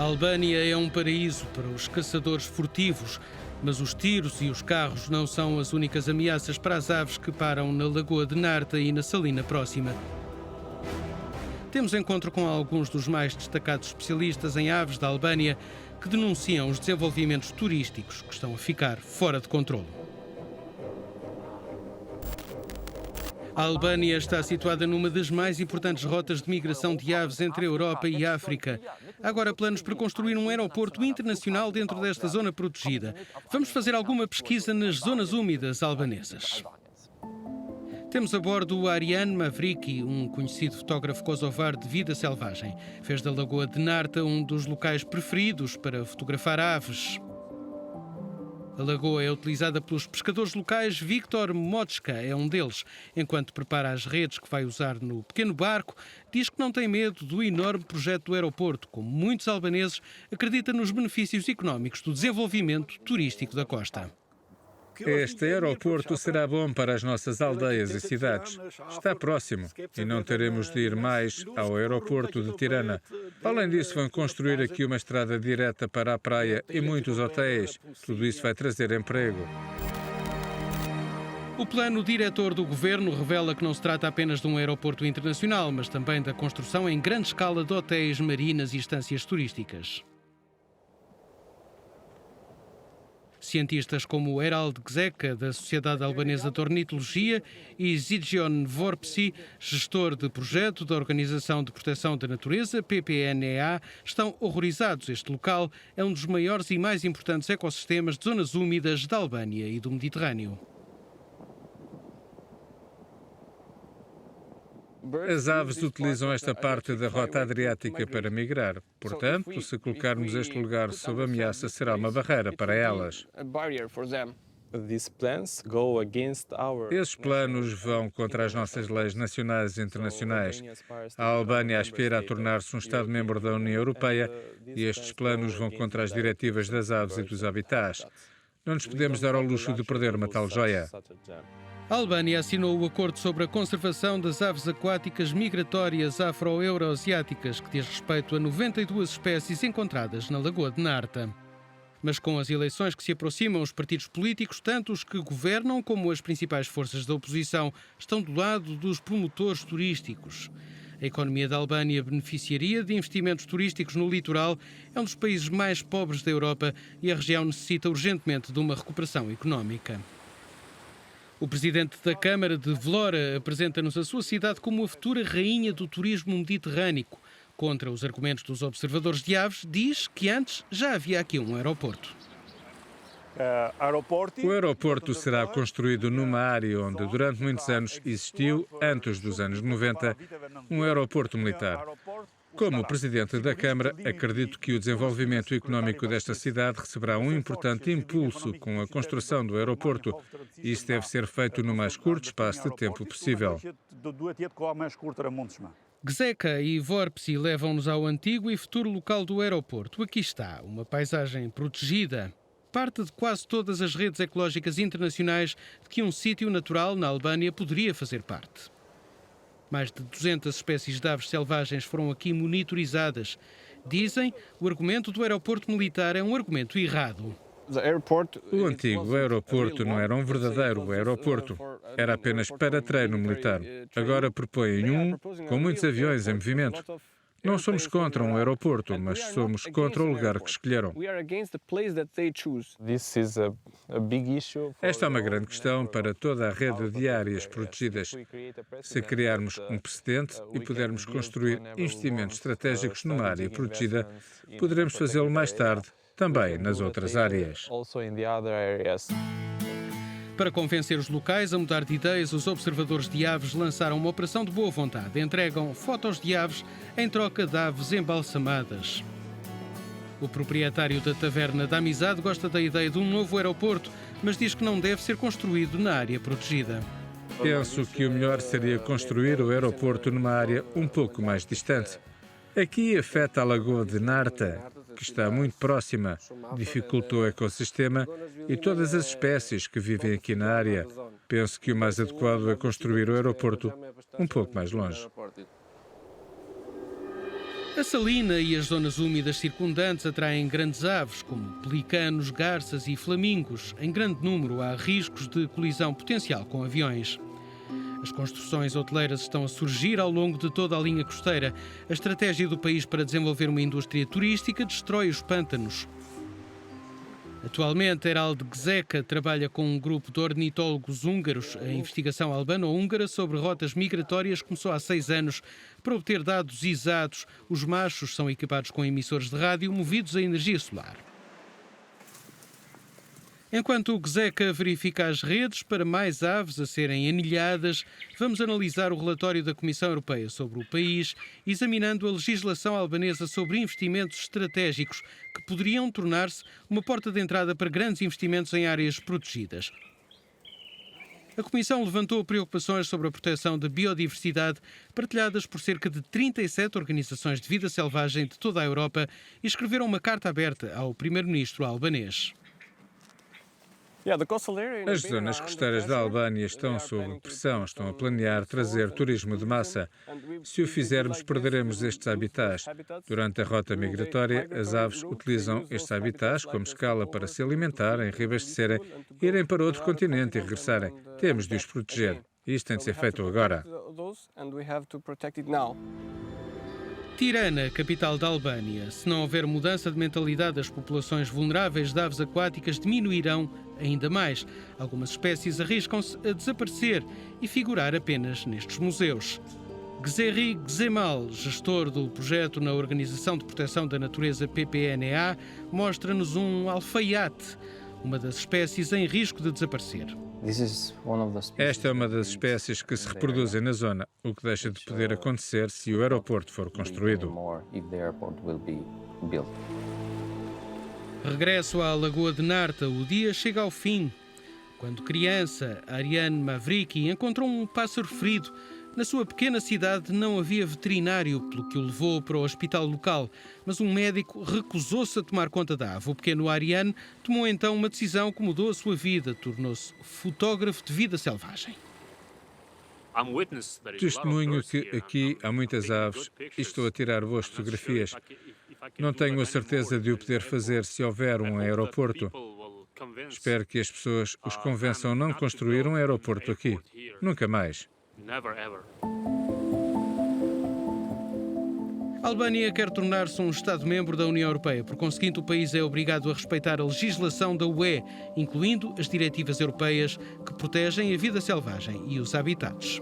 Albânia é um paraíso para os caçadores furtivos, mas os tiros e os carros não são as únicas ameaças para as aves que param na Lagoa de Narta e na Salina próxima. Temos encontro com alguns dos mais destacados especialistas em aves da Albânia que denunciam os desenvolvimentos turísticos que estão a ficar fora de controle. A Albânia está situada numa das mais importantes rotas de migração de aves entre a Europa e a África. Há agora planos para construir um aeroporto internacional dentro desta zona protegida. Vamos fazer alguma pesquisa nas zonas úmidas albanesas. Temos a bordo o Ariane Mavriki, um conhecido fotógrafo kosovar de vida selvagem. Fez da Lagoa de Narta um dos locais preferidos para fotografar aves. A lagoa é utilizada pelos pescadores locais. Viktor Motska é um deles. Enquanto prepara as redes que vai usar no pequeno barco, diz que não tem medo do enorme projeto do aeroporto. Como muitos albaneses, acredita nos benefícios económicos do desenvolvimento turístico da costa. Este aeroporto será bom para as nossas aldeias e cidades. Está próximo e não teremos de ir mais ao aeroporto de Tirana. Além disso, vão construir aqui uma estrada direta para a praia e muitos hotéis. Tudo isso vai trazer emprego. O plano diretor do governo revela que não se trata apenas de um aeroporto internacional, mas também da construção em grande escala de hotéis, marinas e estâncias turísticas. Cientistas como Herald Gzeka, da Sociedade Albanesa de Ornitologia, e Zigion Vorpsi, gestor de projeto da Organização de Proteção da Natureza, PPNEA, estão horrorizados. Este local é um dos maiores e mais importantes ecossistemas de zonas úmidas da Albânia e do Mediterrâneo. As aves utilizam esta parte da rota adriática para migrar. Portanto, se colocarmos este lugar sob ameaça, será uma barreira para elas. Esses planos vão contra as nossas leis nacionais e internacionais. A Albânia aspira a tornar-se um Estado-membro da União Europeia e estes planos vão contra as diretivas das aves e dos habitats. Não nos podemos dar ao luxo de perder uma tal joia. A Albânia assinou o acordo sobre a conservação das aves aquáticas migratórias afro-euroasiáticas, que diz respeito a 92 espécies encontradas na Lagoa de Narta. Mas com as eleições que se aproximam, os partidos políticos, tanto os que governam como as principais forças da oposição, estão do lado dos promotores turísticos. A economia da Albânia beneficiaria de investimentos turísticos no litoral, é um dos países mais pobres da Europa e a região necessita urgentemente de uma recuperação económica. O presidente da Câmara de Vlora apresenta-nos a sua cidade como a futura rainha do turismo mediterrâneo. Contra os argumentos dos observadores de aves, diz que antes já havia aqui um aeroporto. O aeroporto será construído numa área onde durante muitos anos existiu, antes dos anos 90, um aeroporto militar. Como presidente da Câmara, acredito que o desenvolvimento económico desta cidade receberá um importante impulso com a construção do aeroporto. E isso deve ser feito no mais curto espaço de tempo possível. Gzeka e Vorpsi levam-nos ao antigo e futuro local do aeroporto. Aqui está, uma paisagem protegida. Parte de quase todas as redes ecológicas internacionais de que um sítio natural na Albânia poderia fazer parte. Mais de 200 espécies de aves selvagens foram aqui monitorizadas. Dizem, o argumento do aeroporto militar é um argumento errado. O antigo aeroporto não era um verdadeiro aeroporto. Era apenas para treino militar. Agora propõem um com muitos aviões em movimento. Não somos contra um aeroporto, mas somos contra o lugar que escolheram. Esta é uma grande questão para toda a rede de áreas protegidas. Se criarmos um precedente e pudermos construir investimentos estratégicos numa área protegida, poderemos fazê-lo mais tarde, também nas outras áreas. Para convencer os locais a mudar de ideias, os observadores de aves lançaram uma operação de boa vontade. Entregam fotos de aves em troca de aves embalsamadas. O proprietário da Taverna da Amizade gosta da ideia de um novo aeroporto, mas diz que não deve ser construído na área protegida. Penso que o melhor seria construir o aeroporto numa área um pouco mais distante. Aqui afeta a Lagoa de Narta, que está muito próxima, dificulta o ecossistema e todas as espécies que vivem aqui na área. Penso que o mais adequado é construir o aeroporto um pouco mais longe. A salina e as zonas úmidas circundantes atraem grandes aves, como pelicanos, garças e flamingos. Em grande número, há riscos de colisão potencial com aviões. As construções hoteleiras estão a surgir ao longo de toda a linha costeira. A estratégia do país para desenvolver uma indústria turística destrói os pântanos. Atualmente, Herald Gzeka trabalha com um grupo de ornitólogos húngaros. A investigação albano-húngara sobre rotas migratórias começou há 6 anos. Para obter dados exatos, os machos são equipados com emissores de rádio movidos a energia solar. Enquanto o Gzeka verifica as redes para mais aves a serem anilhadas, vamos analisar o relatório da Comissão Europeia sobre o país, examinando a legislação albanesa sobre investimentos estratégicos, que poderiam tornar-se uma porta de entrada para grandes investimentos em áreas protegidas. A Comissão levantou preocupações sobre a proteção da biodiversidade, partilhadas por cerca de 37 organizações de vida selvagem de toda a Europa, e escreveram uma carta aberta ao primeiro-ministro albanês. As zonas costeiras da Albânia estão sob pressão, estão a planear trazer turismo de massa. Se o fizermos, perderemos estes habitats. Durante a rota migratória, as aves utilizam estes habitats como escala para se alimentarem, reabastecerem, irem para outro continente e regressarem. Temos de os proteger. Isto tem de ser feito agora. Tirana, capital da Albânia. Se não houver mudança de mentalidade, as populações vulneráveis de aves aquáticas diminuirão ainda mais. Algumas espécies arriscam-se a desaparecer e figurar apenas nestes museus. Gzeri Gzemal, gestor do projeto na Organização de Proteção da Natureza PPNA, mostra-nos um alfaiate, uma das espécies em risco de desaparecer. Esta é uma das espécies que se reproduzem na zona, o que deixa de poder acontecer se o aeroporto for construído. Regresso à Lagoa de Narta. O dia chega ao fim. Quando criança, Ariane Mavriki encontrou um pássaro ferido. Na sua pequena cidade não havia veterinário, pelo que o levou para o hospital local, mas um médico recusou-se a tomar conta da ave. O pequeno Ariane tomou então uma decisão que mudou a sua vida. Tornou-se fotógrafo de vida selvagem. Testemunho que aqui há muitas aves e estou a tirar boas fotografias. Não tenho a certeza de o poder fazer se houver um aeroporto. Espero que as pessoas os convençam a não construir um aeroporto aqui. Nunca mais. A Albânia quer tornar-se um Estado-membro da União Europeia. Por conseguinte, o país é obrigado a respeitar a legislação da UE, incluindo as diretivas europeias que protegem a vida selvagem e os habitats.